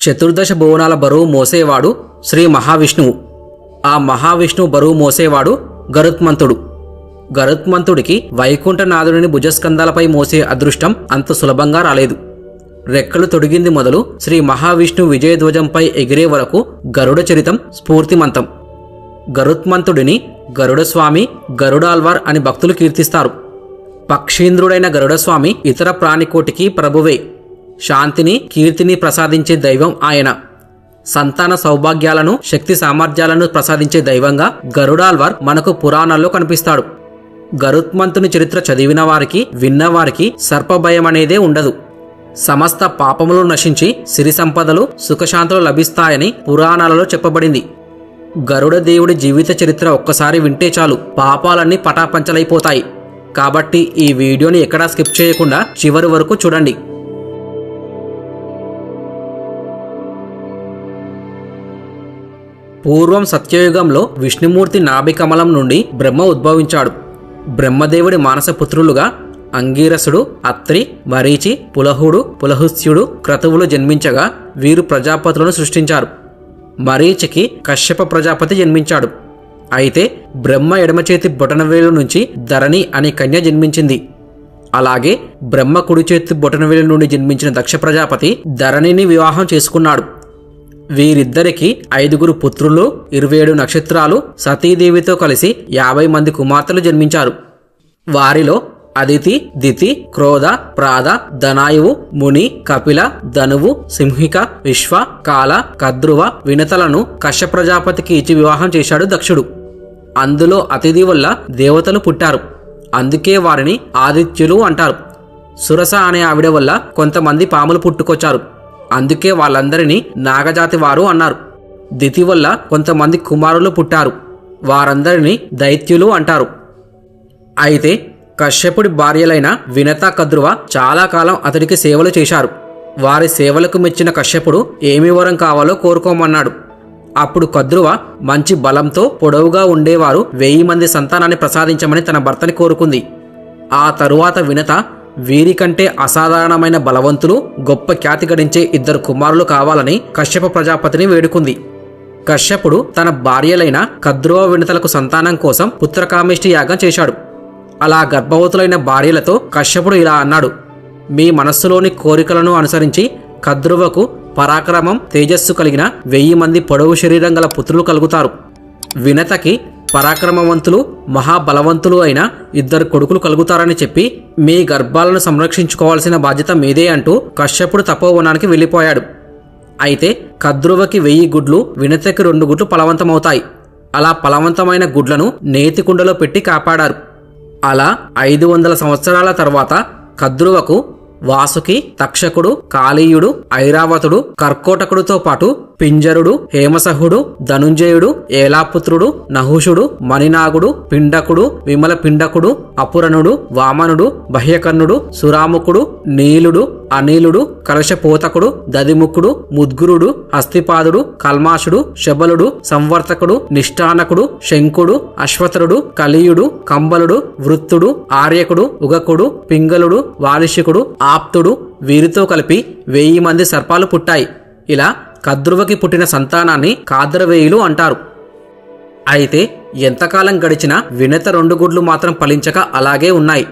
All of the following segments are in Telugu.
చతుర్దశ భువనాల బరువు మోసేవాడు శ్రీ మహావిష్ణువు. ఆ మహావిష్ణువు బరువు మోసేవాడు గరుత్మంతుడు. గరుత్మంతుడికి వైకుంఠనాథుడిని భుజస్కంధాలపై మోసే అదృష్టం అంత సులభంగా రాలేదు. రెక్కలు తొడిగింది మొదలు శ్రీ మహావిష్ణు విజయధ్వజంపై ఎగిరే వరకు గరుడ చరితం స్ఫూర్తిమంతం. గరుత్మంతుడిని గరుడస్వామి, గరుడాల్వార్ అని భక్తులు కీర్తిస్తారు. పక్షీంద్రుడైన గరుడస్వామి ఇతర ప్రాణికోటికి ప్రభువే. శాంతిని, కీర్తిని ప్రసాదించే దైవం ఆయన. సంతాన సౌభాగ్యాలను, శక్తి సామర్థ్యాలను ప్రసాదించే దైవంగా గరుడాల్వార్ మనకు పురాణాల్లో కనిపిస్తాడు. గరుత్మంతుని చరిత్ర చదివిన వారికి, విన్నవారికి సర్పభయం అనేదే ఉండదు. సమస్త పాపములు నశించి సిరి సంపదలు, సుఖశాంతులు లభిస్తాయని పురాణాలలో చెప్పబడింది. గరుడ దేవుడి జీవిత చరిత్ర ఒక్కసారి వింటే చాలు, పాపాలన్నీ పటాపంచలైపోతాయి. కాబట్టి ఈ వీడియోని ఎక్కడా స్కిప్ చేయకుండా చివరి వరకు చూడండి. పూర్వం సత్యయుగంలో విష్ణుమూర్తి నాభికమలం నుండి బ్రహ్మ ఉద్భవించాడు. బ్రహ్మదేవుడి మానసపుత్రులుగా అంగీరసుడు, అత్రి, మరీచి, పులహుడు, పులహుస్యుడు, క్రతువులు జన్మించగా వీరు ప్రజాపతులను సృష్టించారు. మరీచికి కశ్యప ప్రజాపతి జన్మించాడు. అయితే బ్రహ్మ ఎడమచేతి బొటనవేలు నుంచి ధరణి అనే కన్య జన్మించింది. అలాగే బ్రహ్మ కుడిచేతి బొటనవేలు నుండి జన్మించిన దక్ష ప్రజాపతి ధరణిని వివాహం చేసుకున్నాడు. వీరిద్దరికి 5 పుత్రులు, 27 నక్షత్రాలు, సతీదేవితో కలిసి 50 మంది కుమార్తెలు జన్మించారు. వారిలో అదితి, దితి, క్రోధ, ప్రాద, ధనాయువు, ముని, కపిల, ధనువు, సింహిక, విశ్వ, కాల, కద్రువ, వినతలను కశ్యప ప్రజాపతికి ఇచ్చి వివాహం చేశాడు దక్షుడు. అందులో అతిథి వల్ల దేవతలు పుట్టారు. అందుకే వారిని ఆదిత్యులు అంటారు. సురస అనే ఆవిడ వల్ల కొంతమంది పాములు పుట్టుకొచ్చారు. అందుకే వాళ్ళందరినీ నాగజాతి వారు అన్నారు. దితి వల్ల కొంతమంది కుమారులు పుట్టారు. వారందరినీ దైత్యులు అంటారు. అయితే కశ్యపుడి భార్యలైన వినత, కద్రువ చాలా కాలం అతడికి సేవలు చేశారు. వారి సేవలకు మెచ్చిన కశ్యపుడు ఏమి వరం కావాలో కోరుకోమన్నాడు. అప్పుడు కద్రువ మంచి బలంతో పొడవుగా ఉండేవారు 1000 మంది సంతానాన్ని ప్రసాదించమని తన భర్తని కోరుకుంది. ఆ తరువాత వినత వీరికంటే అసాధారణమైన బలవంతులు, గొప్ప ఖ్యాతి గడించే 2 కుమారులు కావాలని కశ్యప ప్రజాపతిని వేడుకుంది. కశ్యపుడు తన భార్యలైన కద్రువ, వినతలకు సంతానం కోసం పుత్రకామేష్టి యాగం చేశాడు. అలా గర్భవతులైన భార్యలతో కశ్యపుడు ఇలా అన్నాడు: మీ మనస్సులోని కోరికలను అనుసరించి కద్రువకు పరాక్రమం, తేజస్సు కలిగిన 1000 మంది పొడవు శరీరం గల పుత్రులు కలుగుతారు. వినతకి పరాక్రమవంతులు, మహాబలవంతులు అయిన 2 కొడుకులు కలుగుతారని చెప్పి మీ గర్భాలను సంరక్షించుకోవాల్సిన బాధ్యత మీదే అంటూ కశ్యపుడు తపోవనానికి వెళ్ళిపోయాడు. అయితే కద్రువకి 1000 గుడ్లు, వినతకి 2 గుడ్లు ఫలవంతమవుతాయి. అలా ఫలవంతమైన గుడ్లను నేతికుండలో పెట్టి కాపాడారు. అలా 500 సంవత్సరాల తర్వాత కద్రువకు వాసుకి, తక్షకుడు, కాళీయుడు, ఐరావతుడు, కర్కోటకుడితో పాటు పింజరుడు, హేమసహుడు, ధనుంజయుడు, ఏలాపుత్రుడు, నహుషుడు, మణినాగుడు, పిండకుడు, విమల పిండకుడు, అపురణుడు, వామనుడు, బహ్యకర్ణుడు, సురాముకుడు, నీలుడు, అనిలుడు, కలశపోతకుడు, దదిముఖుడు, ముద్గురుడు, హస్తిపాదుడు, కల్మాషుడు, శబలుడు, సంవర్తకుడు, నిష్ఠానకుడు, శంకుడు, అశ్వతరుడు, కలియుడు, కంబలుడు, వృత్తుడు, ఆర్యకుడు, ఉగకుడు, పింగళుడు, వాలిషికుడు, ఆప్తుడు, వీరితో కలిపి 1000 మంది సర్పాలు పుట్టాయి. ఇలా కద్రువకి పుట్టిన సంతానాన్ని కాద్రవేయులు అంటారు. అయితే ఎంతకాలం గడిచినా వినత 2 గుడ్లు మాత్రం ఫలించక అలాగే ఉన్నాయి.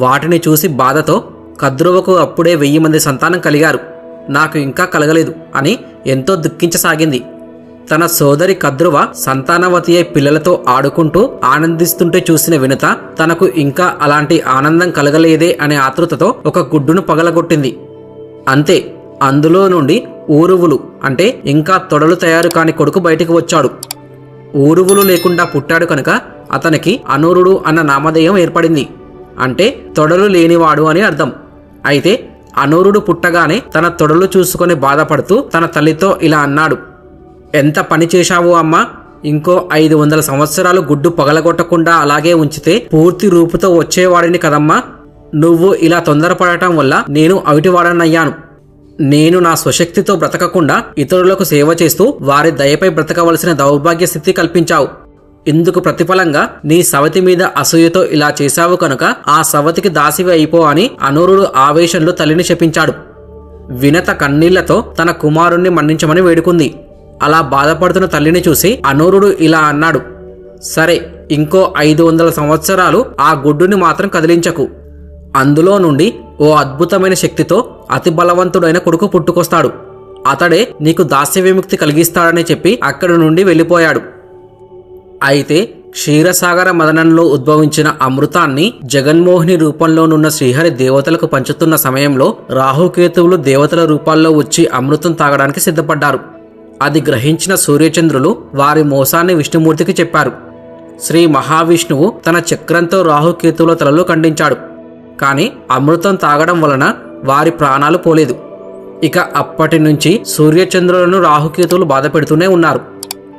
వాటిని చూసి బాధతో కద్రువకు అప్పుడే 1000 మంది సంతానం కలిగారు, నాకు ఇంకా కలగలేదు అని ఎంతో దుఃఖించసాగింది. తన సోదరి కద్రువ సంతానవతి అయి పిల్లలతో ఆడుకుంటూ ఆనందిస్తుంటే చూసిన వినత తనకు ఇంకా అలాంటి ఆనందం కలగలేదే అనే ఆతృతతో ఒక గుడ్డును పగలగొట్టింది. అంతే, అందులో నుండి ఊరువులు అంటే ఇంకా తొడలు తయారు కాని కొడుకు బయటికి వచ్చాడు. ఊరువులు లేకుండా పుట్టాడు కనుక అతనికి అనూరుడు అన్న నామధేయం ఏర్పడింది. అంటే తొడలు లేనివాడు అని అర్థం. అయితే అనూరుడు పుట్టగానే తన తొడలు చూసుకొని బాధపడుతూ తన తల్లితో ఇలా అన్నాడు: ఎంత పని చేశావు అమ్మా, ఇంకో 500 సంవత్సరాలు గుడ్డు పగలగొట్టకుండా అలాగే ఉంచితే పూర్తి రూపుతో వచ్చేవాడిని కదమ్మా. నువ్వు ఇలా తొందరపడటం వల్ల నేను అవిటివాడనయ్యాను. నేను నా స్వశక్తితో బ్రతకకుండా ఇతరులకు సేవ చేస్తూ వారి దయపై బ్రతకవలసిన దౌర్భాగ్య స్థితి కల్పించావు. ఇందుకు ప్రతిఫలంగా నీ సవతి మీద అసూయతో ఇలా చేశావు కనుక ఆ సవతికి దాసివి అయిపో అని అనూరుడు ఆవేశంలో తల్లిని శపించాడు. వినత కన్నీళ్లతో తన కుమారుణ్ణి మన్నించమని వేడుకుంది. అలా బాధపడుతున్న తల్లిని చూసి అనూరుడు ఇలా అన్నాడు, సరే, ఇంకో 500 సంవత్సరాలు ఆ గుడ్డుని మాత్రం కదిలించకు. అందులో నుండి ఓ అద్భుతమైన శక్తితో అతి బలవంతుడైన కొడుకు పుట్టుకొస్తాడు. అతడే నీకు దాస్య విముక్తి కలిగిస్తాడని చెప్పి అక్కడి నుండి వెళ్ళిపోయాడు. అయితే క్షీరసాగర మదనంలో ఉద్భవించిన అమృతాన్ని జగన్మోహిని రూపంలోనున్న శ్రీహరి దేవతలకు పంచుతున్న సమయంలో రాహుకేతువులు దేవతల రూపాల్లో వచ్చి అమృతం తాగడానికి సిద్ధపడ్డారు. అది గ్రహించిన సూర్యచంద్రులు వారి మోసాన్ని విష్ణుమూర్తికి చెప్పారు. శ్రీ మహావిష్ణువు తన చక్రంతో రాహుకేతువుల తలలు ఖండించాడు. కాని అమృతం తాగడం వలన వారి ప్రాణాలు పోలేదు. ఇక అప్పటి నుంచి సూర్యచంద్రులను రాహుకేతువులు బాధ పెడుతూనే ఉన్నారు.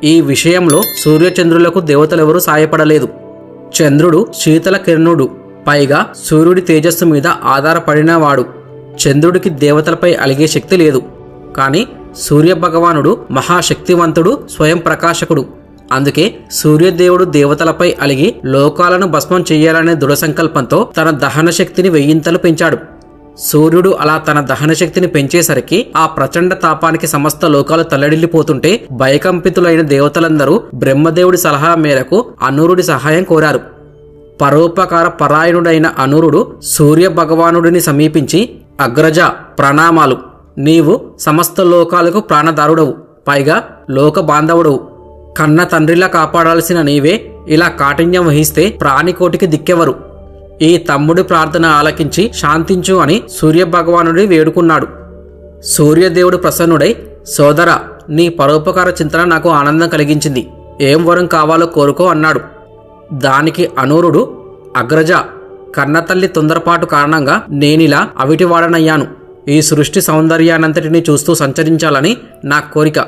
ఈ విషయంలో సూర్యచంద్రులకు దేవతలెవరూ సాయపడలేదు. చంద్రుడు శీతల కిరణుడు, పైగా సూర్యుడి తేజస్సు మీద ఆధారపడినవాడు. చంద్రుడికి దేవతలపై అలిగే శక్తి లేదు. కాని సూర్యభగవానుడు మహాశక్తివంతుడు, స్వయం ప్రకాశకుడు. అందుకే సూర్యదేవుడు దేవతలపై అలిగి లోకాలను భస్మం చెయ్యాలనే దృఢ సంకల్పంతో తన దహన శక్తిని 1000 పెంచాడు. సూర్యుడు అలా తన దహన శక్తిని పెంచేసరికి ఆ ప్రచండ తాపానికి సమస్త లోకాలు తల్లడిల్లిపోతుంటే భయకంపితులైన దేవతలందరూ బ్రహ్మదేవుడి సలహా మేరకు అనూరుడి సహాయం కోరారు. పరోపకార పరాయణుడైన అనూరుడు సూర్య భగవానుడిని సమీపించి, అగ్రజ, ప్రణామాలు. నీవు సమస్త లోకాలకు ప్రాణదారుడవు, పైగా లోక బాంధవుడవు. కన్న తండ్రిలా కాపాడాల్సిన నీవే ఇలా కాఠిన్యం వహిస్తే ప్రాణికోటికి దిక్కెవరు? ఈ తమ్ముడి ప్రార్థన ఆలకించి శాంతించు అని సూర్యభగవానుడి వేడుకున్నాడు. సూర్యదేవుడు ప్రసన్నుడై, సోదరా, నీ పరోపకార చింతన నాకు ఆనందం కలిగించింది. ఏం వరం కావాలో కోరుకో అన్నాడు. దానికి అనూరుడు, అగ్రజ, కన్నతల్లి తొందరపాటు కారణంగా నేనిలా అవిటివాడనయ్యాను. ఈ సృష్టి సౌందర్యానంతటినీ చూస్తూ సంచరించాలని నా కోరిక.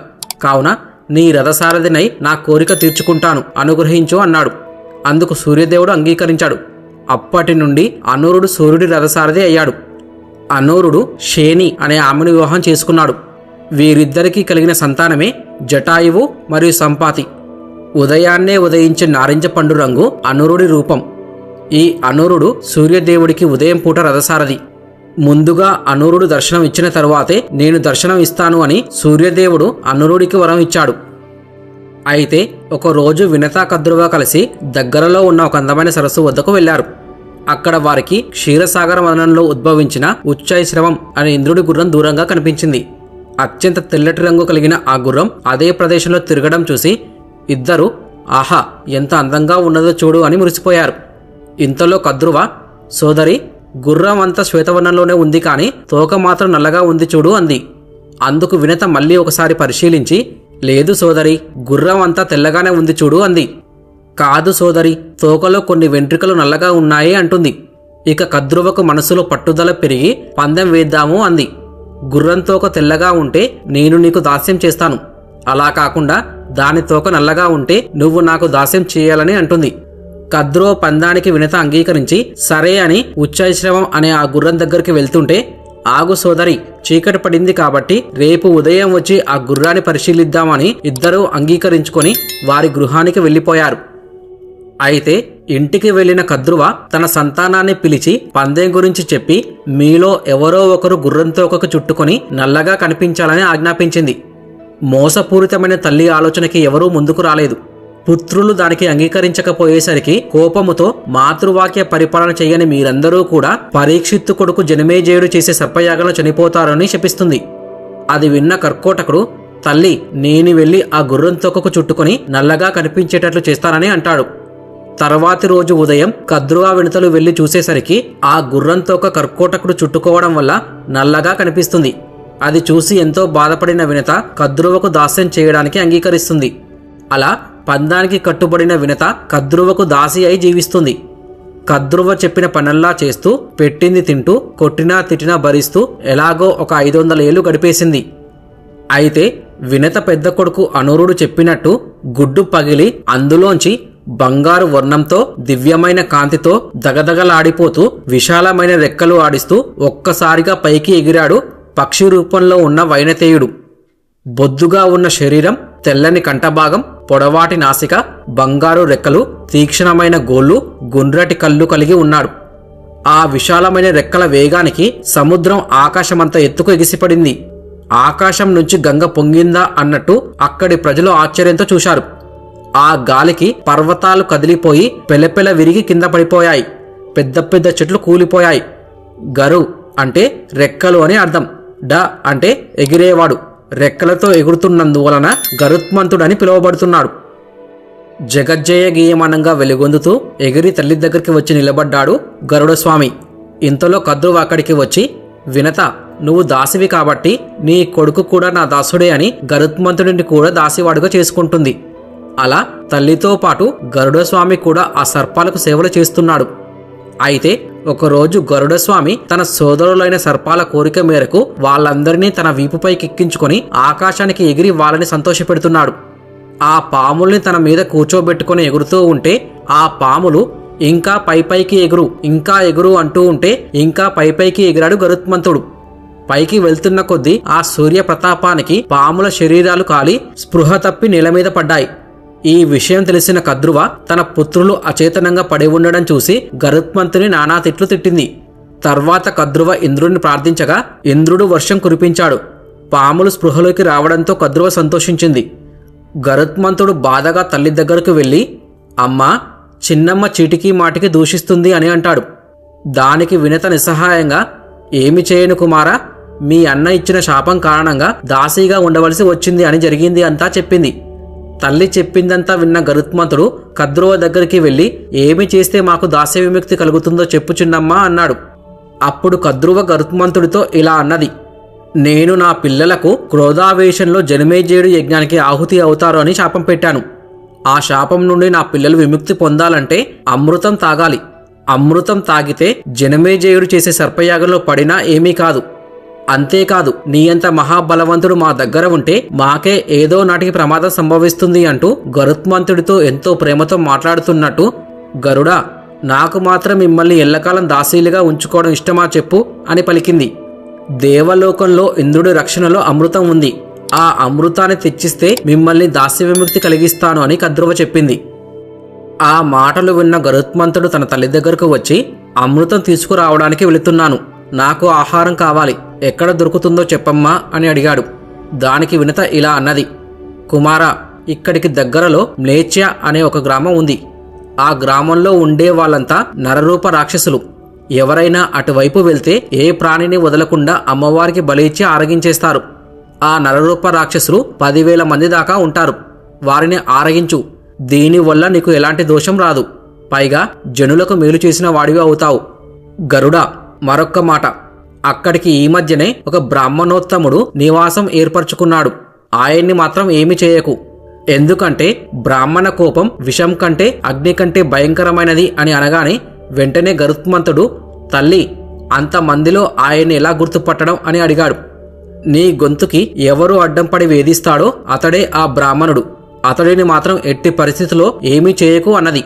కావున నీ రథసారథినై నా కోరిక తీర్చుకుంటాను, అనుగ్రహించు అన్నాడు. అందుకు సూర్యదేవుడు అంగీకరించాడు. అప్పటి నుండి అనూరుడు సూర్యుడి రథసారథి అయ్యాడు. అనూరుడు శేని అనే ఆమెను వివాహం చేసుకున్నాడు. వీరిద్దరికీ కలిగిన సంతానమే జటాయువు మరియు సంపాతి. ఉదయాన్నే ఉదయించే నారింజ పండు రంగు అనూరుడి రూపం. ఈ అనూరుడు సూర్యదేవుడికి ఉదయం పూట రథసారథి. ముందుగా అనూరుడు దర్శనం ఇచ్చిన తరువాతే నేను దర్శనం ఇస్తాను అని సూర్యదేవుడు అనూరుడికి వరం ఇచ్చాడు. అయితే ఒకరోజు వినతా కద్రువ కలిసి దగ్గరలో ఉన్న ఒక అందమైన సరస్సు వద్దకు వెళ్లారు. అక్కడ వారికి క్షీరసాగర మదనంలో ఉద్భవించిన ఉచ్చైశ్రవం అనే ఇంద్రుడి గుర్రం దూరంగా కనిపించింది. అత్యంత తెల్లటి రంగు కలిగిన ఆ గుర్రం అదే ప్రదేశంలో తిరగడం చూసి ఇద్దరు, ఆహా, ఎంత అందంగా ఉన్నదో చూడు అని మురిసిపోయారు. ఇంతలో కద్రువ, సోదరి, గుర్రం అంతా శ్వేతవర్ణంలోనే ఉంది, కానీ తోక మాత్రం నల్లగా ఉంది చూడు అంది. అందుకు వినత మళ్ళీ ఒకసారి పరిశీలించి, లేదు సోదరి, గుర్రం అంతా తెల్లగానే ఉంది చూడు అంది. కాదు సోదరి, తోకలో కొన్ని వెంట్రుకలు నల్లగా ఉన్నాయి అంటుంది. ఇక కద్రువకు మనసులో పట్టుదల పెరిగి పందెం వేద్దాము అంది. గుర్రం తోక తెల్లగా ఉంటే నేను నీకు దాస్యం చేస్తాను, అలా కాకుండా దాని తోక నల్లగా ఉంటే నువ్వు నాకు దాస్యం చేయాలని అంటుంది. కద్రువ పందానికి వినత అంగీకరించి సరే అని ఉచ్చైశ్రవం అనే ఆ గుర్రం దగ్గరికి వెళ్తుంటే, ఆగు సోదరి, చీకటి పడింది కాబట్టి రేపు ఉదయం వచ్చి ఆ గుర్రాన్ని పరిశీలిద్దామని ఇద్దరూ అంగీకరించుకొని వారి గృహానికి వెళ్ళిపోయారు. అయితే ఇంటికి వెళ్లిన కద్రువ తన సంతానాన్ని పిలిచి పందెం గురించి చెప్పి మీలో ఎవరో ఒకరు గుర్రం తోకకు చుట్టుకొని నల్లగా కనిపించాలని ఆజ్ఞాపించింది. మోసపూరితమైన తల్లి ఆలోచనకి ఎవరూ ముందుకు రాలేదు. పుత్రులు దానికి అంగీకరించకపోయేసరికి కోపముతో మాతృవాక్య పరిపాలన చేయని మీరందరూ కూడా పరీక్షిత్తు కొడుకు జనమేజయుడు చేసే సర్పయాగంలో చనిపోతారని శపిస్తుంది. అది విన్న కర్కోటకుడు, తల్లి, నేను వెళ్లి ఆ గుర్రం తోకకు చుట్టుకొని నల్లగా కనిపించేటట్లు చేస్తానని అంటాడు. తర్వాతి రోజు ఉదయం కద్రువ వినతలు వెళ్లి చూసేసరికి ఆ గుర్రం తోక కర్కోటకుడు చుట్టుకోవడం వల్ల నల్లగా కనిపిస్తుంది. అది చూసి ఎంతో బాధపడిన వినత కద్రువకు దాస్యం చేయడానికి అంగీకరిస్తుంది. అలా పందానికి కట్టుబడిన వినత కద్రువకు దాసి అయి జీవిస్తుంది. కద్రువ చెప్పిన పనల్లా చేస్తూ, పెట్టింది తింటూ, కొట్టినా తిట్టినా భరిస్తూ ఎలాగో ఒక 500 ఏళ్లు గడిపేసింది. అయితే వినత పెద్ద కొడుకు అనూరుడు చెప్పినట్టు గుడ్డు పగిలి అందులోంచి బంగారు వర్ణంతో దివ్యమైన కాంతితో దగదగలాడిపోతూ విశాలమైన రెక్కలు ఆడిస్తూ ఒక్కసారిగా పైకి ఎగిరాడు పక్షి రూపంలో ఉన్న వైనతేయుడు. బొద్దుగా ఉన్న శరీరం, తెల్లని కంఠభాగం, పొడవాటి నాసిక, బంగారు రెక్కలు, తీక్షణమైన గోళ్లు, గుండ్రటి కళ్ళు కలిగి ఉన్నాడు. ఆ విశాలమైన రెక్కల వేగానికి సముద్రం ఆకాశమంత ఎత్తుకు ఎగిసిపడింది. ఆకాశం నుంచి గంగ పొంగిందా అన్నట్టు అక్కడి ప్రజలు ఆశ్చర్యంతో చూశారు. ఆ గాలికి పర్వతాలు కదిలిపోయి పెలపెల విరిగి కింద పడిపోయాయి. పెద్ద పెద్ద చెట్లు కూలిపోయాయి. గరు అంటే రెక్కలు అని అర్థం. డ అంటే ఎగిరేవాడు. రెక్కలతో ఎగురుతున్నందువలన గరుత్మంతుడని పిలువబడుతున్నాడు. జగజ్జయగీయమానంగా వెలుగొందుతూ ఎగిరి తల్లి దగ్గరికి వచ్చి నిలబడ్డాడు గరుడస్వామి. ఇంతలో కద్రువ అక్కడికి వచ్చి, వినత, నువ్వు దాసివి కాబట్టి నీ కొడుకు కూడా నా దాసుడే అని గరుత్మంతుడిని కూడా దాసివాడుగా చేసుకుంటుంది. అలా తల్లితో పాటు గరుడస్వామి కూడా ఆ సర్పాలకు సేవలు చేస్తున్నాడు. అయితే ఒకరోజు గరుడస్వామి తన సోదరులైన సర్పాల కోరిక మేరకు వాళ్ళందరినీ తన వీపుపైకి ఎక్కించుకొని ఆకాశానికి ఎగిరి వాళ్ళని సంతోషపెడుతున్నాడు. ఆ పాముల్ని తన మీద కూర్చోబెట్టుకుని ఎగురుతూ ఉంటే ఆ పాములు ఇంకా పైపైకి ఎగురు, ఇంకా ఎగురు అంటూ ఉంటే ఇంకా పైపైకి ఎగిరాడు గరుత్మంతుడు. పైకి వెళ్తున్న కొద్దీ ఆ సూర్య ప్రతాపానికి పాముల శరీరాలు కాలి స్పృహ తప్పి నేల మీద పడ్డాయి. ఈ విషయం తెలిసిన కద్రువ తన పుత్రులు అచేతనంగా పడి ఉండడం చూసి గరుత్మంతుని నానా తిట్లు తిట్టింది. తర్వాత కద్రువ ఇంద్రుడిని ప్రార్థించగా ఇంద్రుడు వర్షం కురిపించాడు. పాములు స్పృహలోకి రావడంతో కద్రువ సంతోషించింది. గరుత్మంతుడు బాధగా తల్లి దగ్గరకు వెళ్ళి, అమ్మా, చిన్నమ్మ చీటికి మాటికి దూషిస్తుంది అని అంటాడు. దానికి వినత నిస్సహాయంగా, ఏమి చేయను కుమారా, మీ అన్న ఇచ్చిన శాపం కారణంగా దాసీగా ఉండవలసి వచ్చింది అని జరిగింది అంతా చెప్పింది. తల్లి చెప్పిందంతా విన్న గరుత్మంతుడు కద్రువ దగ్గరికి వెళ్ళి, ఏమి చేస్తే మాకు దాస్య విముక్తి కలుగుతుందో చెప్పు చిన్నమ్మా అన్నాడు. అప్పుడు కద్రువ గరుత్మంతుడితో ఇలా అన్నది, నేను నా పిల్లలకు క్రోధావేశంలో జనమేజయుడు యజ్ఞానికి ఆహుతి అవుతారు అని శాపం పెట్టాను. ఆ శాపం నుండి నా పిల్లలు విముక్తి పొందాలంటే అమృతం తాగాలి. అమృతం తాగితే జనమేజయుడు చేసే సర్పయాగంలో పడినా ఏమీ కాదు. అంతేకాదు, నీ అంత మహాబలవంతుడు మా దగ్గర ఉంటే మాకే ఏదో నాటికి ప్రమాదం సంభవిస్తుంది అంటూ గరుత్మంతుడితో ఎంతో ప్రేమతో మాట్లాడుతున్నట్టు, గరుడా, నాకు మాత్రం మిమ్మల్ని ఎల్లకాలం దాసీలుగా ఉంచుకోవడం ఇష్టమా చెప్పు అని పలికింది. దేవలోకంలో ఇంద్రుడి రక్షణలో అమృతం ఉంది. ఆ అమృతాన్ని తెచ్చిస్తే మిమ్మల్ని దాస్య విముక్తి కలిగిస్తాను అని కద్రువ చెప్పింది. ఆ మాటలు విన్న గరుత్మంతుడు తన తల్లి దగ్గరకు వచ్చి, అమృతం తీసుకురావడానికి వెళుతున్నాను, నాకు ఆహారం కావాలి, ఎక్కడ దొరుకుతుందో చెప్పమ్మా అని అడిగాడు. దానికి వినత ఇలా అన్నది, కుమారా, ఇక్కడికి దగ్గరలో మ్లేచ్య అనే ఒక గ్రామం ఉంది. ఆ గ్రామంలో ఉండే వాళ్ళంతా నరరూప రాక్షసులు. ఎవరైనా అటువైపు వెళ్తే ఏ ప్రాణిని వదలకుండా అమ్మవారికి బలి ఇచ్చి ఆరగించేస్తారు. ఆ నరరూప రాక్షసులు 10,000 మంది దాకా ఉంటారు. వారిని ఆరగించు. దీనివల్ల నీకు ఎలాంటి దోషం రాదు. పైగా జనులకు మేలు చేసిన వాడివి అవుతావు. గరుడా, మరొక్క మాట, అక్కడికి ఈ మధ్యనే ఒక బ్రాహ్మణోత్తముడు నివాసం ఏర్పరచుకున్నాడు. ఆయన్ని మాత్రం ఏమి చేయకు. ఎందుకంటే బ్రాహ్మణ కోపం విషం కంటే అగ్ని కంటే భయంకరమైనది అని అనగానే వెంటనే గరుత్మంతుడు, తల్లి, అంతమందిలో ఆయన్ని ఎలా గుర్తుపట్టడం అని అడిగాడు. నీ గొంతుకి ఎవరు అడ్డంపడి వేధిస్తాడో అతడే ఆ బ్రాహ్మణుడు. అతడిని మాత్రం ఎట్టి పరిస్థితిలో ఏమీ చేయకు అన్నది.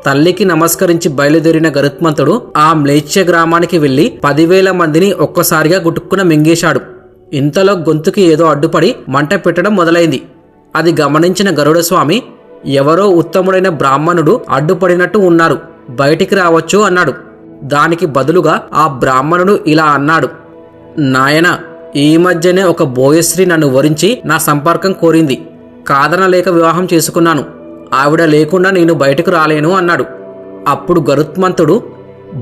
తల్లికి నమస్కరించి బయలుదేరిన గరుత్మంతుడు ఆ మ్లేచ్య గ్రామానికి వెళ్లి 10,000 మందిని ఒక్కసారిగా గుటుక్కున మింగేశాడు. ఇంతలో గొంతుకి ఏదో అడ్డుపడి మంట పెట్టడం మొదలైంది. అది గమనించిన గరుడస్వామి, ఎవరో ఉత్తముడైన బ్రాహ్మణుడు అడ్డుపడినట్టు ఉన్నారు, బయటికి రావచ్చు అన్నాడు. దానికి బదులుగా ఆ బ్రాహ్మణుడు ఇలా అన్నాడు, నాయనా, ఈ మధ్యనే ఒక బోయశ్రీ నన్ను వరించి నా సంపర్కం కోరింది. కాదనలేక వివాహం చేసుకున్నాను. ఆవిడ లేకుండా నేను బయటకు రాలేను అన్నాడు. అప్పుడు గరుత్మంతుడు,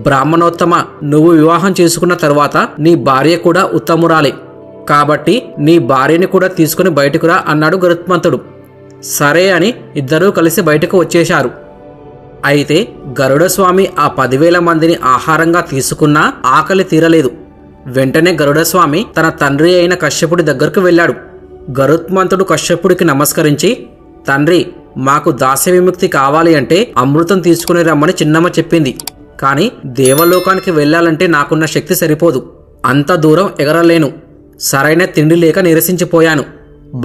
బ్రాహ్మణోత్తమ, నువ్వు వివాహం చేసుకున్న తరువాత నీ భార్య కూడా ఉత్తమురాలే, కాబట్టి నీ భార్యని కూడా తీసుకుని బయటకు రా అన్నాడు గరుత్మంతుడు. సరే అని ఇద్దరూ కలిసి బయటకు వచ్చేశారు. అయితే గరుడస్వామి ఆ 10,000 మందిని ఆహారంగా తీసుకున్నా ఆకలి తీరలేదు. వెంటనే గరుడస్వామి తన తండ్రి అయిన కశ్యపుడి దగ్గరకు వెళ్ళాడు. గరుత్మంతుడు కశ్యపుడికి నమస్కరించి, తండ్రి, మాకు దాస్య విముక్తి కావాలి అంటే అమృతం తీసుకుని రమ్మని చిన్నమ్మ చెప్పింది. కానీ దేవలోకానికి వెళ్లాలంటే నాకున్న శక్తి సరిపోదు. అంత దూరం ఎగరలేను. సరైన తిండి లేక నిరసించిపోయాను.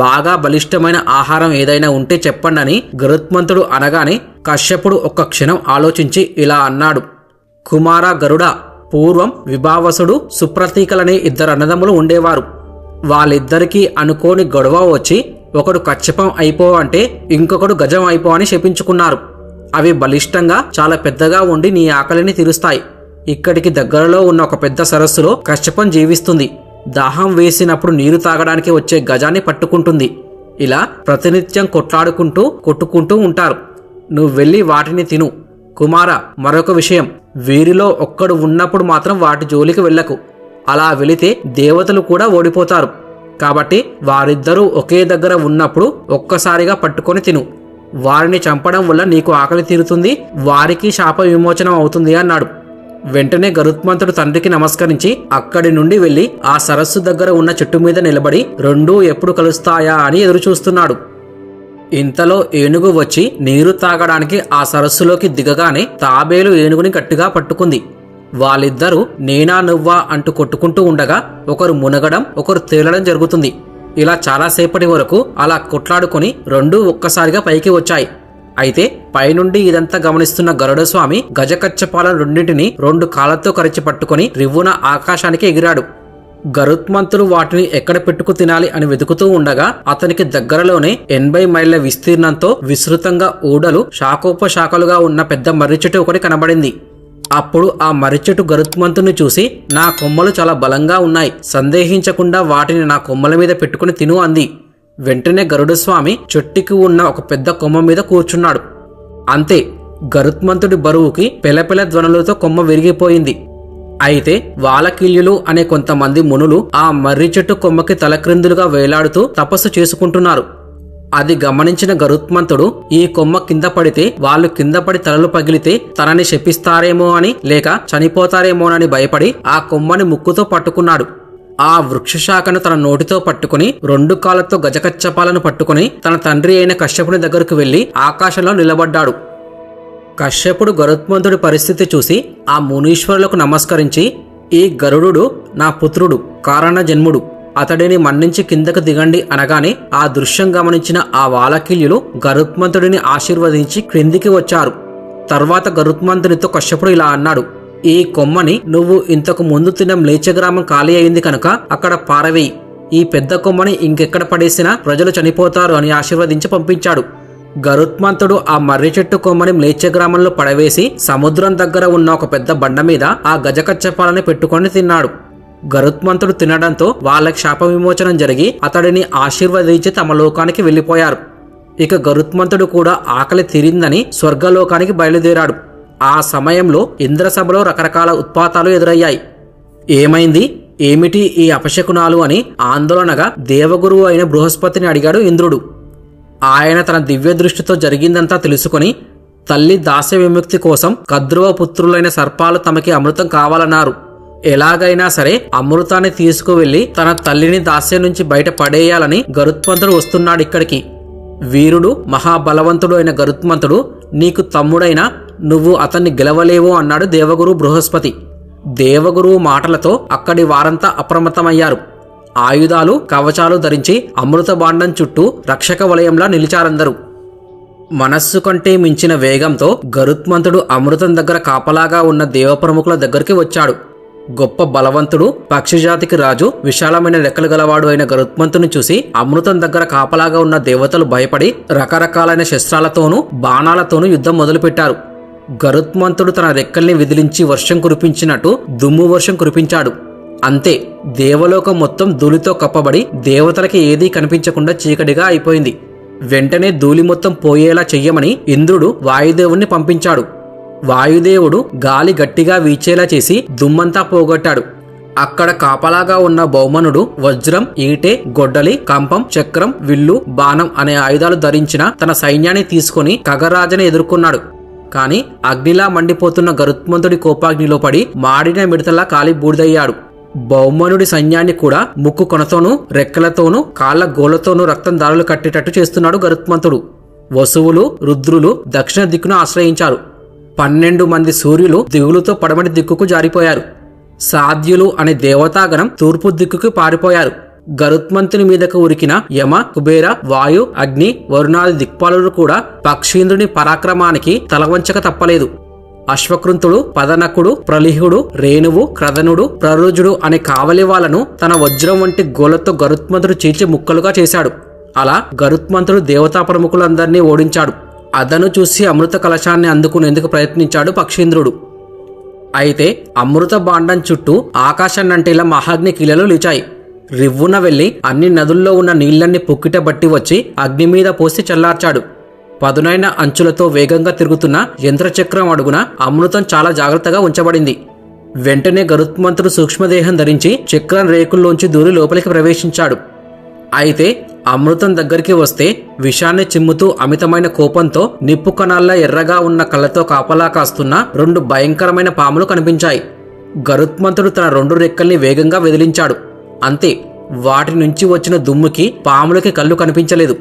బాగా బలిష్టమైన ఆహారం ఏదైనా ఉంటే చెప్పండని గరుత్మంతుడు అనగానే కశ్యపుడు ఒక్క క్షణం ఆలోచించి ఇలా అన్నాడు, కుమారా గరుడా, పూర్వం విభావసుడు, సుప్రతీకలనే 2 అన్నదమ్ములు ఉండేవారు. వాళ్ళిద్దరికీ అనుకోని గొడవ వచ్చి ఒకడు కచ్చపం అయిపో అంటే ఇంకొకడు గజం అయిపో అని శపించుకున్నారు. అవి బలిష్టంగా చాలా పెద్దగా ఉండి నీ ఆకలిని తీరుస్తాయి. ఇక్కడికి దగ్గరలో ఉన్న ఒక పెద్ద సరస్సులో కశ్యపం జీవిస్తుంది. దాహం వేసినప్పుడు నీరు తాగడానికి వచ్చే గజాన్ని పట్టుకుంటుంది. ఇలా ప్రతినిత్యం కొట్టుకుంటూ ఉంటారు. నువ్వు వెళ్ళి వాటిని తిను. కుమార, మరొక విషయం, వీరిలో ఒక్కడు ఉన్నప్పుడు మాత్రం వాటి జోలికి వెళ్ళకు. అలా వెళితే దేవతలు కూడా ఓడిపోతారు. కాబట్టి వారిద్దరూ ఒకే దగ్గర ఉన్నప్పుడు ఒక్కసారిగా పట్టుకొని తిను. వారిని చంపడం వల్ల నీకు ఆకలి తీరుతుంది, వారికి శాప విమోచనం అవుతుంది అన్నాడు. వెంటనే గరుత్మంతుడు తండ్రికి నమస్కరించి అక్కడి నుండి వెళ్లి ఆ సరస్సు దగ్గర ఉన్న చెట్టు మీద నిలబడి రెండూ ఎప్పుడు కలుస్తాయా అని ఎదురుచూస్తున్నాడు. ఇంతలో ఏనుగు వచ్చి నీరు తాగడానికి ఆ సరస్సులోకి దిగగానే తాబేలు ఏనుగుని గట్టిగా పట్టుకుంది. వాళ్ళిద్దరూ నేనా నువ్వా అంటూ కొట్టుకుంటూ ఉండగా ఒకరు మునగడం, ఒకరు తేలడం జరుగుతుంది. ఇలా చాలాసేపటి వరకు అలా కొట్లాడుకొని రెండూ ఒక్కసారిగా పైకి వచ్చాయి. అయితే పైనుండి ఇదంతా గమనిస్తున్న గరుడస్వామి గజకచ్చపాలను రెండింటినీ 2 కాళ్లతో కరిచి పట్టుకుని రివ్వున ఆకాశానికి ఎగిరాడు. గరుత్మంతుడు వాటిని ఎక్కడ పెట్టుకు తినాలి అని వెతుకుతూ ఉండగా అతనికి దగ్గరలోనే 80 మైళ్ల విస్తీర్ణంతో విస్తృతంగా ఊడలు శాఖోపశాఖలుగా ఉన్న పెద్ద మర్రిచెట్టు ఒకటి కనబడింది. అప్పుడు ఆ మర్రిచెట్టు గరుత్మంతుని చూసి, నా కొమ్మలు చాలా బలంగా ఉన్నాయి, సందేహించకుండా వాటిని నా కొమ్మల మీద పెట్టుకుని తిను అంది. వెంటనే గరుడస్వామి చెట్టుకి ఉన్న ఒక పెద్ద కొమ్మ మీద కూర్చున్నాడు. అంతే, గరుత్మంతుడి బరువుకి పెలపెల ధ్వనులతో కొమ్మ విరిగిపోయింది. అయితే వాలకీల్యులు అనే కొంతమంది మునులు ఆ మర్రి చెట్టు కొమ్మకి తలక్రిందులుగా వేలాడుతూ తపస్సు చేసుకుంటున్నారు. అది గమనించిన గరుత్మంతుడు ఈ కొమ్మ కింద పడితే వాళ్ళు కింద పడి తలలు పగిలితే తనని శపిస్తారేమో అని, లేక చనిపోతారేమోనని భయపడి ఆ కొమ్మని ముక్కుతో పట్టుకున్నాడు. ఆ వృక్షశాఖను తన నోటితో పట్టుకుని 2 కాళ్లతో గజకచ్చపాలను పట్టుకుని తన తండ్రి అయిన కశ్యపుని దగ్గరకు వెళ్లి ఆకాశంలో నిలబడ్డాడు. కశ్యపుడు గరుత్మంతుడి పరిస్థితి చూసి ఆ మునీశ్వరులకు నమస్కరించి, ఈ గరుడు నా పుత్రుడు, కారణ జన్ముడు, అతడిని మన్నించి కిందకు దిగండి అనగానే ఆ దృశ్యం గమనించిన ఆ వాలకీల్యులు గరుత్మంతుడిని ఆశీర్వదించి క్రిందికి వచ్చారు. తర్వాత గరుత్మంతునితో కశ్యపుడు ఇలా అన్నాడు, ఈ కొమ్మని నువ్వు ఇంతకు ముందు తిన్న మ్లేచ్ఛ గ్రామం ఖాళీ అయింది కనుక అక్కడ పారవేయి. ఈ పెద్ద కొమ్మని ఇంకెక్కడ పడేసినా ప్రజలు చనిపోతారు అని ఆశీర్వదించి పంపించాడు. గరుత్మంతుడు ఆ మర్రి చెట్టు కొమ్మని మ్లేచ్ఛ గ్రామంలో పడవేసి సముద్రం దగ్గర ఉన్న ఒక పెద్ద బండ మీద ఆ గజకచ్చపాలని పెట్టుకొని తిన్నాడు. గరుత్మంతుడు తినడంతో వాళ్ళకి శాప విమోచనం జరిగి అతడిని ఆశీర్వదించి తమ లోకానికి వెళ్లిపోయారు. ఇక గరుత్మంతుడు కూడా ఆకలి తీరిందని స్వర్గలోకానికి బయలుదేరాడు. ఆ సమయంలో ఇంద్రసభలో రకరకాల ఉత్పాతాలు ఎదురయ్యాయి. ఏమైంది, ఏమిటి ఈ అపశకునాలు అని ఆందోళనగా దేవగురువు అయిన బృహస్పతిని అడిగాడు ఇంద్రుడు. ఆయన తన దివ్య దృష్టితో జరిగిందంతా తెలుసుకుని, తల్లి దాస్య విముక్తి కోసం కద్రువ పుత్రులైన సర్పాలు తమకి అమృతం కావాలన్నారు. ఎలాగైనా సరే అమృతాన్ని తీసుకువెళ్లి తన తల్లిని దాస్యం నుంచి బయట పడేయాలని గరుత్మంతుడు వస్తున్నాడు ఇక్కడికి. వీరుడు మహాబలవంతుడు అయిన గరుత్మంతుడు నీకు తమ్ముడైనా నువ్వు అతన్ని గెలవలేవు అన్నాడు దేవగురు బృహస్పతి. దేవగురువు మాటలతో అక్కడి వారంతా అప్రమత్తమయ్యారు. ఆయుధాలు కవచాలు ధరించి అమృత బాండం చుట్టూ రక్షక వలయంలా నిలిచారందరూ. మనస్సు కంటే మించిన వేగంతో గరుత్మంతుడు అమృతం దగ్గర కాపలాగా ఉన్న దేవప్రముఖుల దగ్గరికి వచ్చాడు. గొప్ప బలవంతుడు, పక్షిజాతికి రాజు, విశాలమైన రెక్కలు గలవాడు అయిన గరుత్మంతుని చూసి అమృతం దగ్గర కాపలాగా ఉన్న దేవతలు భయపడి రకరకాలైన శస్త్రాలతోనూ బాణాలతోనూ యుద్ధం మొదలుపెట్టారు. గరుత్మంతుడు తన రెక్కల్ని విదిలించి వర్షం కురిపించినట్టు దుమ్ము వర్షం కురిపించాడు. అంతే, దేవలోకం మొత్తం ధూళితో కప్పబడి దేవతలకి ఏదీ కనిపించకుండా చీకటిగా అయిపోయింది. వెంటనే ధూళి మొత్తం పోయేలా చెయ్యమని ఇంద్రుడు వాయుదేవుణ్ణి పంపించాడు. వాయుదేవుడు గాలి గట్టిగా వీచేలా చేసి దుమ్మంతా పోగొట్టాడు. అక్కడ కాపలాగా ఉన్న బౌమనుడు వజ్రం, ఈటె, గొడ్డలి, కంపం, చక్రం, విల్లు, బాణం అనే ఆయుధాలు ధరించిన తన సైన్యాన్ని తీసుకుని ఖగరాజని ఎదుర్కొన్నాడు. కాని అగ్నిలా మండిపోతున్న గరుత్మంతుడి కోపాగ్నిలో పడి మాడిన మిడతలా కాలి బూడిదయ్యాడు. బౌమనుడి సైన్యాన్ని కూడా ముక్కు కొనతోనూ రెక్కలతోనూ కాళ్ల గోళ్లతోనూ రక్తం దారులు కట్టేటట్టు చేస్తున్నాడు గరుత్మంతుడు. వసువులు, రుద్రులు దక్షిణ దిక్కును ఆశ్రయించారు. 12 మంది సూర్యులు దిగులుతో పడమటి దిక్కుకు జారిపోయారు. సాధ్యులు అనే దేవతాగణం తూర్పు దిక్కుకు పారిపోయారు. గరుత్మంతుని మీదకు ఉరికిన యమ, కుబేర, వాయు, అగ్ని, వరుణాది దిక్పాలులు కూడా పక్షీంద్రుని పరాక్రమానికి తలవంచక తప్పలేదు. అశ్వకృంతుడు, పదనకుడు, ప్రలిహుడు, రేణువు, క్రదనుడు, ప్రరుజుడు అనే కావలి వాళ్లను తన వజ్రం వంటి గోళ్లతో గరుత్మంతుడు చీల్చి ముక్కలుగా చేశాడు. అలా గరుత్మంతుడు దేవతా ప్రముఖులందరినీ ఓడించాడు. అదను చూసి అమృత కలశాన్ని అందుకునేందుకు ప్రయత్నించాడు పక్షీంద్రుడు. అయితే అమృత భాండం చుట్టూ ఆకాశాన్నంటేలా మహాగ్ని కీలలు లేచాయి. రివ్వున వెళ్లి అన్ని నదుల్లో ఉన్న నీళ్లన్నీ పుక్కిట బట్టి వచ్చి అగ్ని మీద పోసి చల్లార్చాడు. పదునైన అంచులతో వేగంగా తిరుగుతున్న యంత్రచక్రం అడుగున అమృతం చాలా జాగ్రత్తగా ఉంచబడింది. వెంటనే గరుత్మంతుడు సూక్ష్మదేహం ధరించి చక్రం రేకుల్లోంచి దూరి లోపలికి ప్రవేశించాడు. అయితే అమృతం దగ్గరికి వస్తే విషాన్ని చిమ్ముతూ అమితమైన కోపంతో నిప్పు కణాల్లా ఎర్రగా ఉన్న కళ్ళతో కాపలా కాస్తున్న 2 భయంకరమైన పాములు కనిపించాయి. గరుత్మంతుడు తన 2 రెక్కల్ని వేగంగా వెదిలించాడు. అంతే, వాటి నుంచి వచ్చిన దుమ్ముకి పాములకి కళ్ళు కనిపించలేదు.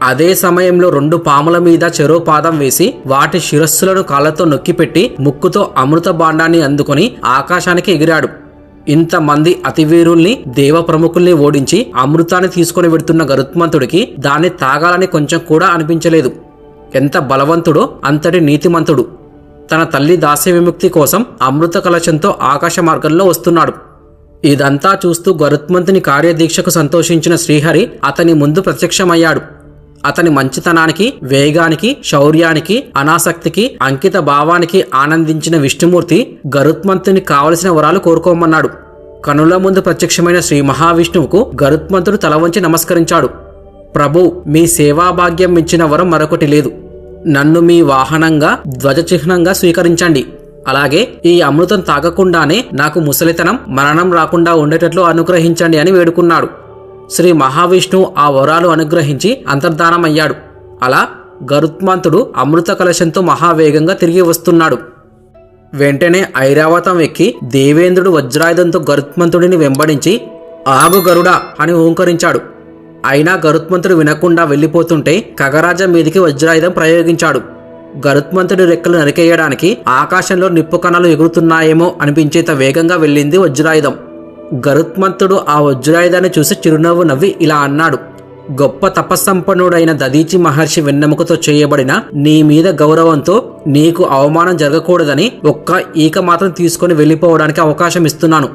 అదే సమయంలో 2 పాముల మీద చెరో పాదం వేసి వాటి శిరస్సులను కాళ్లతో నొక్కిపెట్టి ముక్కుతో అమృత భాండాన్ని అందుకొని ఆకాశానికి ఎగిరాడు. ఇంతమంది అతివీరుల్ని దేవ ప్రముఖుల్ని ఓడించి అమృతాన్ని తీసుకుని వెడుతున్న గరుత్మంతుడికి దాన్ని తాగాలని కొంచెం కూడా అనిపించలేదు. ఎంత బలవంతుడో అంతటి నీతిమంతుడు. తన తల్లి దాస్య విముక్తి కోసం అమృత కలశంతో ఆకాశ మార్గంలో వస్తున్నాడు. ఇదంతా చూస్తూ గరుత్మంతుని కార్యదీక్షకు సంతోషించిన శ్రీహరి అతని ముందు ప్రత్యక్షమయ్యాడు. అతని మంచితనానికి, వేగానికి, శౌర్యానికి, అనాసక్తికి, అంకిత భావానికి ఆనందించిన విష్ణుమూర్తి గరుత్మంతుని కావలసిన వరాలు కోరుకోమన్నాడు. కనుల ముందు ప్రత్యక్షమైన శ్రీ మహావిష్ణువుకు గరుత్మంతుడు తల వంచి నమస్కరించాడు. ప్రభు, మీ సేవాభాగ్యం మించిన వరం మరొకటి లేదు. నన్ను మీ వాహనంగా, ధ్వజచిహ్నంగా స్వీకరించండి. అలాగే ఈ అమృతం తాగకుండానే నాకు ముసలితనం, మరణం రాకుండా ఉండేటట్లు అనుగ్రహించండి అని వేడుకున్నాడు. శ్రీ మహావిష్ణువు ఆ వరాలు అనుగ్రహించి అంతర్ధానమయ్యాడు. అలా గరుత్మంతుడు అమృత కలశంతో మహావేగంగా తిరిగి వస్తున్నాడు. వెంటనే ఐరావతం ఎక్కి దేవేంద్రుడు వజ్రాయుధంతో గరుత్మంతుడిని వెంబడించి ఆగు గరుడా అని ఓంకరించాడు. అయినా గరుత్మంతుడు వినకుండా వెళ్లిపోతుంటే ఖగరాజ మీదికి వజ్రాయుధం ప్రయోగించాడు. గరుత్మంతుడి రెక్కలు నరికేయడానికి ఆకాశంలో నిప్పు కణాలు ఎగురుతున్నాయేమో అనిపించేంత వేగంగా వెళ్ళింది వజ్రాయుధం. గరుత్మంతుడు ఆ వజ్రాయుధాన్ని చూసి చిరునవ్వు నవ్వి ఇలా అన్నాడు. గొప్ప తపస్సంపన్నుడైన దదీచి మహర్షి వెన్నెముకతో చేయబడిన నీ మీద గౌరవంతో నీకు అవమానం జరగకూడదని ఒక్క ఈక మాత్రం తీసుకుని వెళ్ళిపోవడానికి అవకాశం ఇస్తున్నాను.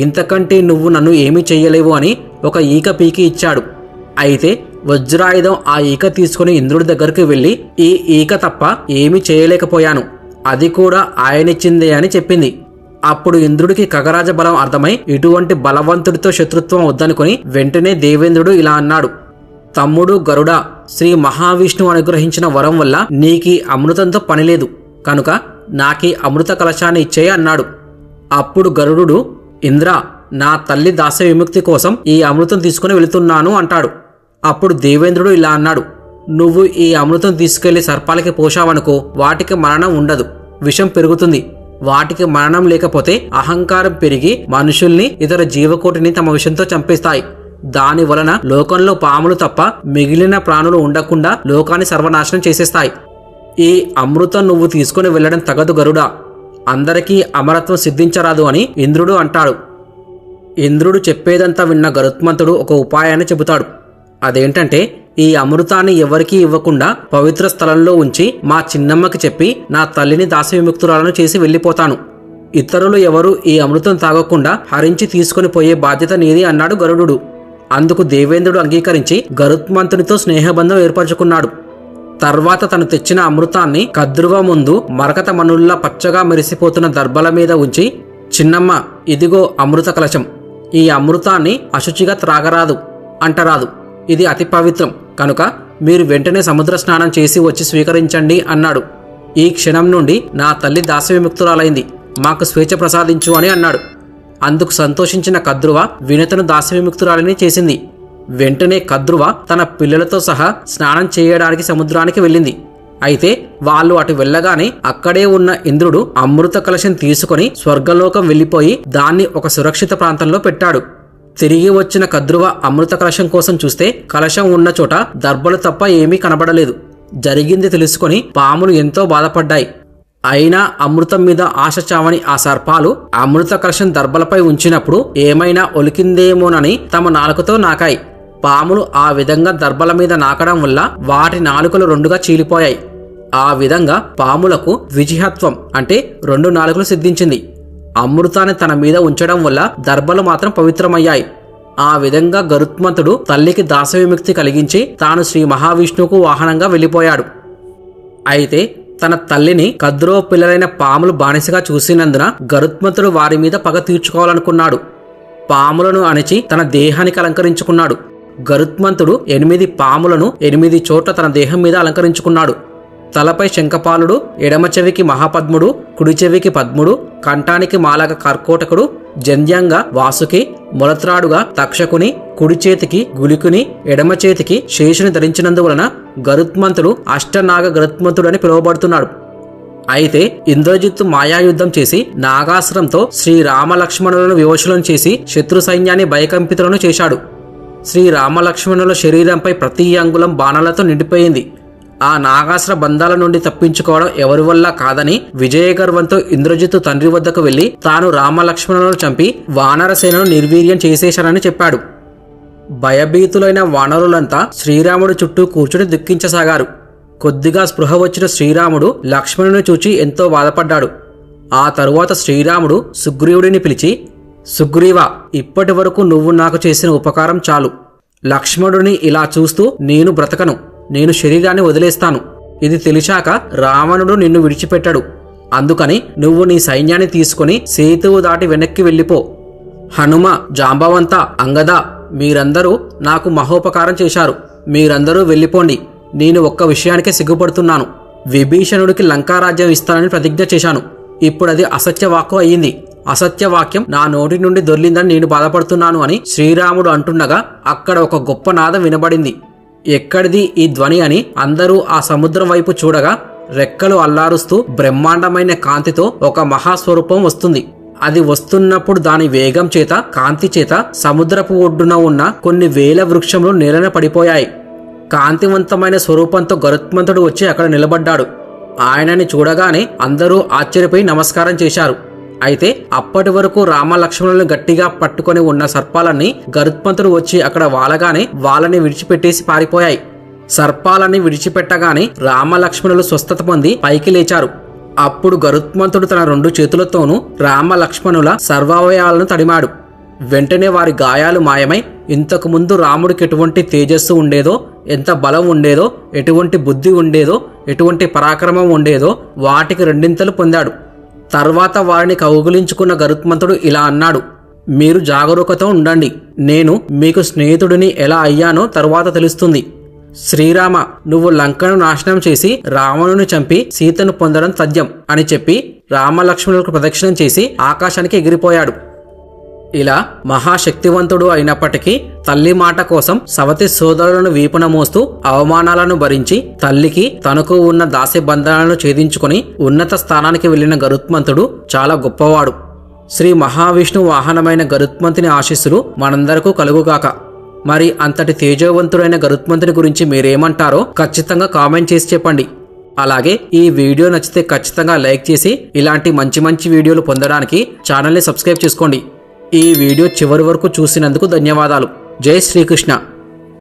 ఇంతకంటే నువ్వు నన్ను ఏమీ చెయ్యలేవు అని ఒక ఈక పీకి ఇచ్చాడు. అయితే వజ్రాయుధం ఆ ఈక తీసుకుని ఇంద్రుడి దగ్గరికి వెళ్ళి ఈ ఈక తప్ప ఏమీ చేయలేకపోయాను, అది కూడా ఆయనిచ్చిందే అని చెప్పింది. అప్పుడు ఇంద్రుడికి ఖగరాజ బలం అర్థమై ఇటువంటి బలవంతుడితో శత్రుత్వం వద్దనుకుని వెంటనే దేవేంద్రుడు ఇలా అన్నాడు. తమ్ముడు గరుడా, శ్రీ మహావిష్ణువు అనుగ్రహించిన వరం వల్ల నీకీ అమృతంతో పనిలేదు కనుక నాకీ అమృత కలశాన్ని ఇచ్చేయి అన్నాడు. అప్పుడు గరుడు, ఇంద్ర, నా తల్లి దాస్య విముక్తి కోసం ఈ అమృతం తీసుకుని వెళుతున్నాను అంటాడు. అప్పుడు దేవేంద్రుడు ఇలా అన్నాడు. నువ్వు ఈ అమృతం తీసుకెళ్లి సర్పాలకి పోశావనుకో, వాటికి మరణం ఉండదు, విషం పెరుగుతుంది. వాటికి మరణం లేకపోతే అహంకారం పెరిగి మనుషుల్ని, ఇతర జీవకోటిని తమ విషంతో చంపేస్తాయి. దాని వలన లోకంలో పాములు తప్ప మిగిలిన ప్రాణులు ఉండకుండా లోకాన్ని సర్వనాశనం చేసేస్తాయి. ఈ అమృతం నువ్వు తీసుకుని వెళ్లడం తగదు గరుడా, అందరికీ అమరత్వం సిద్ధించరాదు అని ఇంద్రుడు అంటాడు. ఇంద్రుడు చెప్పేదంతా విన్న గరుత్మంతుడు ఒక ఉపాయాన్ని చెబుతాడు. అదేంటంటే, ఈ అమృతాన్ని ఎవరికీ ఇవ్వకుండా పవిత్ర స్థలంలో ఉంచి మా చిన్నమ్మకి చెప్పి నా తల్లిని దాస్య విముక్తురాలను చేసి వెళ్ళిపోతాను. ఇతరులు ఎవరు ఈ అమృతం తాగకుండా హరించి తీసుకుని పోయే బాధ్యత నీది అన్నాడు గరుడు. అందుకు దేవేంద్రుడు అంగీకరించి గరుత్మంతునితో స్నేహబంధం ఏర్పరచుకున్నాడు. తర్వాత తను తెచ్చిన అమృతాన్ని కద్రువ ముందు మరకత మనుల్లా పచ్చగా మెరిసిపోతున్న దర్భల మీద ఉంచి, చిన్నమ్మ, ఇదిగో అమృత కలశం. ఈ అమృతాన్ని అశుచిగా త్రాగరాదు, అంటరాదు. ఇది అతి పవిత్రం కనుక మీరు వెంటనే సముద్ర స్నానం చేసి వచ్చి స్వీకరించండి అన్నాడు. ఈ క్షణం నుండి నా తల్లి దాస్య విముక్తురాలైంది, మాకు స్వేచ్ఛ ప్రసాదించు అని అన్నాడు. అందుకు సంతోషించిన కద్రువ వినతను దాస్య విముక్తురాలిని చేసింది. వెంటనే కద్రువ తన పిల్లలతో సహా స్నానం చేయడానికి సముద్రానికి వెళ్ళింది. అయితే వాళ్ళు అటు వెళ్ళగానే అక్కడే ఉన్న ఇంద్రుడు అమృత కలశం తీసుకుని స్వర్గలోకం వెళ్ళిపోయి దాన్ని ఒక సురక్షిత ప్రాంతంలో పెట్టాడు. తిరిగి వచ్చిన కద్రువ అమృత కలశం కోసం చూస్తే కలశం ఉన్న చోట దర్భలు తప్ప ఏమీ కనబడలేదు. జరిగింది తెలుసుకొని పాములు ఎంతో బాధపడ్డాయి. అయినా అమృతం మీద ఆశ చావని ఆ సర్పాలు అమృత కలశం దర్భలపై ఉంచినప్పుడు ఏమైనా ఒలికిందేమోనని తమ నాలుకతో నాకాయి. పాములు ఆ విధంగా దర్భల మీద నాకడం వల్ల వాటి నాలుకలు 2గా చీలిపోయాయి. ఆ విధంగా పాములకు ద్విజిహత్వం అంటే 2 నాలుకలు సిద్ధించింది. అమృతాన్ని తన మీద ఉంచడం వల్ల దర్భలు మాత్రం పవిత్రమయ్యాయి. ఆ విధంగా గరుత్మంతుడు తల్లికి దాస్య విముక్తి కలిగించి తాను శ్రీ మహావిష్ణువుకు వాహనంగా వెళ్ళిపోయాడు. అయితే తన తల్లిని కద్రో పిల్లలైన పాములు బానిసగా చూసినందున గరుత్మంతుడు వారి మీద పగ తీర్చుకోవాలనుకున్నాడు. పాములను అణిచి తన దేహానికి అలంకరించుకున్నాడు. గరుత్మంతుడు 8 పాములను 8 చోట్ల తన దేహం మీద అలంకరించుకున్నాడు. తలపై శంఖపాలుడు, ఎడమ చెవికి మహాపద్ముడు, కుడి చెవికి పద్ముడు, కంఠానికి మాలక కర్కోటకుడు, జంధ్యంగా వాసుకి, మొలత్రాడుగా తక్షకుని, కుడి చేతికి గులికుని, ఎడమ చేతికి శేషుని ధరించినందువలన గరుత్మంతుడు అష్టనాగ గరుత్మంతుడు అని పిలువబడుతున్నాడు. అయితే ఇంద్రజిత్తు మాయాయుద్ధం చేసి నాగాస్త్రంతో శ్రీరామలక్ష్మణులను వివశులను చేసి శత్రు సైన్యాన్ని భయకంపితులను చేశాడు. శ్రీరామలక్ష్మణుల శరీరంపై ప్రతి అంగుళం బాణాలతో నిండిపోయింది. ఆ నాగాస్త్ర బంధాల నుండి తప్పించుకోవడం ఎవరి వల్ల కాదని విజయగర్వంతో ఇంద్రజిత్తు తండ్రి వద్దకు వెళ్లి తాను రామలక్ష్మణులను చంపి వానరసేనను నిర్వీర్యం చేసేశానని చెప్పాడు. భయభీతులైన వానరులంతా శ్రీరాముడి చుట్టూ కూర్చుని దుఃఖించసాగారు. కొద్దిగా స్పృహ వచ్చిన శ్రీరాముడు లక్ష్మణుని చూచి ఎంతో బాధపడ్డాడు. ఆ తరువాత శ్రీరాముడు సుగ్రీవుడిని పిలిచి, సుగ్రీవా, ఇప్పటి వరకు నువ్వు నాకు చేసిన ఉపకారం చాలు. లక్ష్మణుడిని ఇలా చూస్తూ నేను బ్రతకను, నేను శరీరాన్ని వదిలేస్తాను. ఇది తెలిసాక రావణుడు నిన్ను విడిచిపెట్టాడు. అందుకని నువ్వు నీ సైన్యాన్ని తీసుకుని సేతువు దాటి వెనక్కి వెళ్ళిపో. హనుమ, జాంబవంత, అంగద, మీరందరూ నాకు మహోపకారం చేశారు. మీరందరూ వెళ్ళిపోండి. నేను ఒక్క విషయానికే సిగ్గుపడుతున్నాను. విభీషణుడికి లంకారాజ్యం ఇస్తానని ప్రతిజ్ఞ చేశాను. ఇప్పుడది అసత్యవాక్కు అయ్యింది. అసత్యవాక్యం నా నోటి నుండి దొర్లిందని నేను బాధపడుతున్నాను అని శ్రీరాముడు అంటుండగా అక్కడ ఒక గొప్ప నాదం వినబడింది. ఎక్కడిది ఈ ధ్వని అని అందరూ ఆ సముద్రం వైపు చూడగా రెక్కలు అల్లారుస్తూ బ్రహ్మాండమైన కాంతితో ఒక మహాస్వరూపం వస్తుంది. అది వస్తున్నప్పుడు దాని వేగం చేత, కాంతి చేత సముద్రపు ఒడ్డున ఉన్న కొన్ని వేల వృక్షములు నేలన పడిపోయాయి. కాంతివంతమైన స్వరూపంతో గరుత్మంతుడు వచ్చి అక్కడ నిలబడ్డాడు. ఆయనని చూడగానే అందరూ ఆశ్చర్యపోయి నమస్కారం చేశారు. అయితే అప్పటి వరకు రామలక్ష్మణులను గట్టిగా పట్టుకొని ఉన్న సర్పాలన్నీ గరుత్మంతుడు వచ్చి అక్కడ వాలగానే వాళ్ళని విడిచిపెట్టేసి పారిపోయాయి. సర్పాలని విడిచిపెట్టగానే రామలక్ష్మణులు స్వస్థత పొంది పైకి లేచారు. అప్పుడు గరుత్మంతుడు తన 2 చేతులతోనూ రామలక్ష్మణుల సర్వావయాలను తడిమాడు. వెంటనే వారి గాయాలు మాయమై ఇంతకు ముందు రాముడికి ఎటువంటి తేజస్సు ఉండేదో, ఎంత బలం ఉండేదో, ఎటువంటి బుద్ధి ఉండేదో, ఎటువంటి పరాక్రమం ఉండేదో వాటికి 2 పొందాడు. తర్వాత వారిని కౌగిలించుకున్న గరుత్మంతుడు ఇలా అన్నాడు, మీరు జాగరూకతో ఉండండి. నేను మీకు స్నేహితుడిని ఎలా అయ్యానో తరువాత తెలుస్తుంది. శ్రీరామ, నువ్వు లంకను నాశనం చేసి రావణుని చంపి సీతను పొందడం తథ్యం అని చెప్పి రామలక్ష్మణులకు ప్రదక్షిణం చేసి ఆకాశానికి ఎగిరిపోయాడు. ఇలా మహాశక్తివంతుడు అయినప్పటికీ తల్లి మాట కోసం సవతి సోదరులను వీపున మోస్తూ అవమానాలను భరించి తల్లికి తనకు ఉన్న దాస్య బంధనాలను ఛేదించుకుని ఉన్నత స్థానానికి వెళ్లిన గరుత్మంతుడు చాలా గొప్పవాడు. శ్రీ మహావిష్ణు వాహనమైన గరుత్మంతుని ఆశీస్సులు మనందరకు కలుగుగాక. మరి అంతటి తేజవంతుడైన గరుత్మంతుని గురించి మీరేమంటారో ఖచ్చితంగా కామెంట్ చేసి చెప్పండి. అలాగే ఈ వీడియో నచ్చితే ఖచ్చితంగా లైక్ చేసి ఇలాంటి మంచి మంచి వీడియోలు పొందడానికి ఛానల్ని సబ్స్క్రైబ్ చేసుకోండి. ఈ వీడియో చివరి వరకు చూసినందుకు ధన్యవాదాలు. జై శ్రీకృష్ణ.